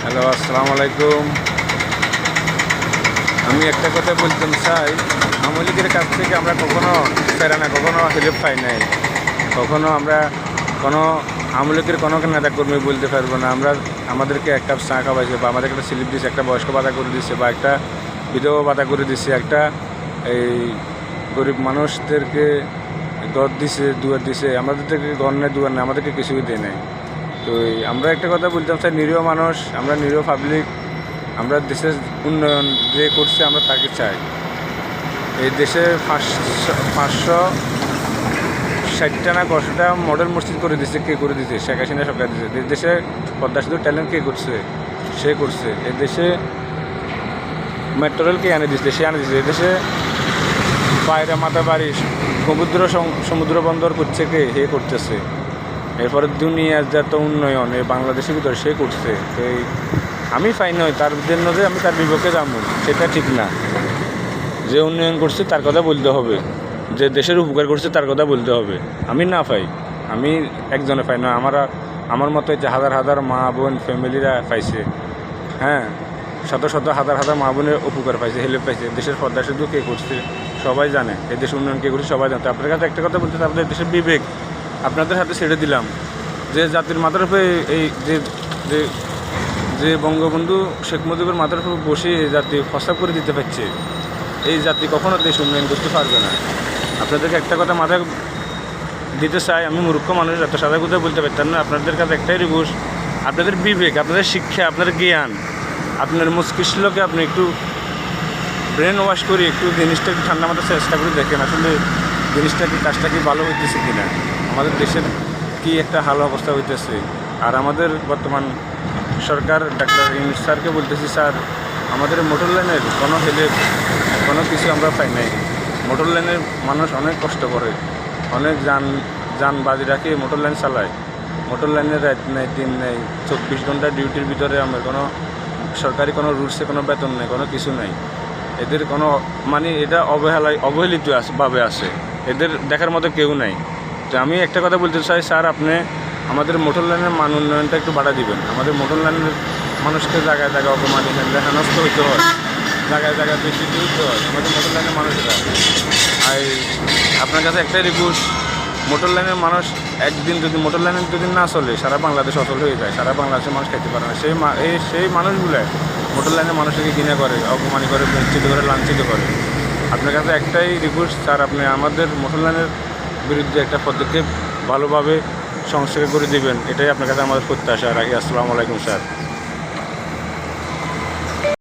Hello, আসসালামু আলাইকুম। আমি একটা কথা বলতে চাই, আওয়ামী লীগের কাছ থেকে আমরা কখনো প্রেরণা, কখনো হেল্প পাই নাই। কখনো আমরা কোনো আওয়ামী লীগের কোনো নেতাকর্মী বলতে পারবো না আমাদেরকে এক কাপ চা খাওয়াইছে, বা আমাদেরকে একটা স্লিপ দিচ্ছে, একটা বয়স্ক ভাতা করে দিচ্ছে, বা একটা বিধবা ভাতা করে দিচ্ছে, একটা এই গরিব মানুষদেরকে ঘর দিছে, দুয়ার দিছে। আমাদের থেকে ঘর নেই, দুয়ার নেই, আমাদেরকে কিছুই দেয় নাই। তো আমরা একটা কথা বলতাম চাই, নিরীহ মানুষ, আমরা নিরীহ পাবলিক, আমরা দেশের উন্নয়ন যে করছে আমরা তাকে চাই। এই দেশে 560টা না 100টা মডেল মসজিদ করে দিচ্ছে। কে করে দিচ্ছে? শেখ হাসিনা সরকার দিচ্ছে। দেশে পদ্মা সেতুর ট্যালেন্ট কে করছে? সে করছে। এই দেশে মেট্রো রেল কে এনে দিচ্ছে? সে এনে দিচ্ছে। এই দেশে পায়রা মাথা বাড়ি, সমুদ্র বন্দর করছে কে? হে করতেছে। এরপরে দুনিয়ার যত উন্নয়ন এই বাংলাদেশের ভিতরে সে করছে। তো আমি পাই নয় তার জন্য যে আমি তার বিপক্ষে যাবো, সেটা ঠিক না। যে উন্নয়ন করছে তার কথা বলতে হবে, যে দেশের উপকার করছে তার কথা বলতে হবে। আমি না পাই, আমি একজনে পাই না, আমার মতো যে হাজার হাজার মা বোন ফ্যামিলিরা পাইছে। হ্যাঁ, শত শত হাজার হাজার মা বোনের উপকার পাইছে, হেল্প পাইছে। দেশের পদ্মা সেতু কে করছে সবাই জানে, এই দেশের উন্নয়ন কে করছে সবাই জানে। তো আপনার কাছে একটা কথা বলতে চাই, আপনাদের দেশের বিবেক আপনাদের হাতে ছেড়ে দিলাম। যে জাতির মাথার উপরে এই যে যে যে বঙ্গবন্ধু শেখ মুজিবের মাথার উপর বসে এই জাতি ফসা করে দিতে পারছে, এই জাতি কখনো দেশ উন্নয়ন করতে পারবে না। আপনাদেরকে একটা কথা মাথায় দিতে চাই, আমি মূর্খ মানুষ, এত সাদা কথা বলতে পারতাম না। আপনাদের কাছে একটাই রিকোয়েস্ট, আপনাদের বিবেক, আপনাদের শিক্ষা, আপনাদের জ্ঞান, আপনার মস্তিষ্ককে আপনি একটু ব্রেন ওয়াশ করে একটু জিনিসটা একটু ঠান্ডা মাথায় চেষ্টা করে দেখেন, আসলে জিনিসটা কি, কাজটা কি ভালো হইতেছে কিনা, আমাদের দেশের কি একটা ভালো অবস্থা হইতেছে। আর আমাদের বর্তমান সরকার ডাক্তার ইউনূস স্যারকে বলতেছি, স্যার আমাদের মোটর লাইনের কোনো হেল্প, কোনো কিছু আমরা পাই নাই। মোটর লাইনের মানুষ অনেক কষ্ট করে, অনেক যান বাজি রাখে মোটর লাইন চালায়। মোটর লাইনের রাত নেই, দিন নেই, 24 ঘন্টা ডিউটির ভিতরে আমার কোনো সরকারি কোনো রুলসে কোনো বেতন নেই, কোনো কিছু নেই। এদের কোনো মানে এটা অবহেলিত ভাবে আসে, এদের দেখার মতো কেউ নাই। তো আমি একটা কথা বলতে চাই, স্যার আপনি আমাদের মোটর লাইনের মান উন্নয়নটা একটু বাড়া দিবেন। আমাদের মোটর লাইনের মানুষকে জায়গায় জায়গায় অপমানি হেনস্থ হইতে হয়, জায়গায় জায়গায় বেশি হইতে হয় আমাদের মোটর লাইনের মানুষরা। আর আপনার কাছে একটাই রিকোয়েস্ট, মোটর লাইনের মানুষ একদিন যদি মোটর লাইনের যদি না চলে, সারা বাংলাদেশ অচল হয়ে যায়, সারা বাংলাদেশের মানুষ খাইতে পারে না। সেই মানুষগুলো মোটর লাইনের মানুষকে ঘৃণা করে, অপমানি করে, বঞ্চিত করে, লাঞ্ছিত করে। আপনার কাছে একটাই রিকোয়েস্ট, স্যার আপনি আমাদের মোটর লাইনের বিরুদ্ধে একটা পদক্ষেপ ভালোভাবে সংস্কার করে দিবেন, এটাই আপনার কাছে আমাদের প্রত্যাশা রাখি। আসসালামু আলাইকুম স্যার।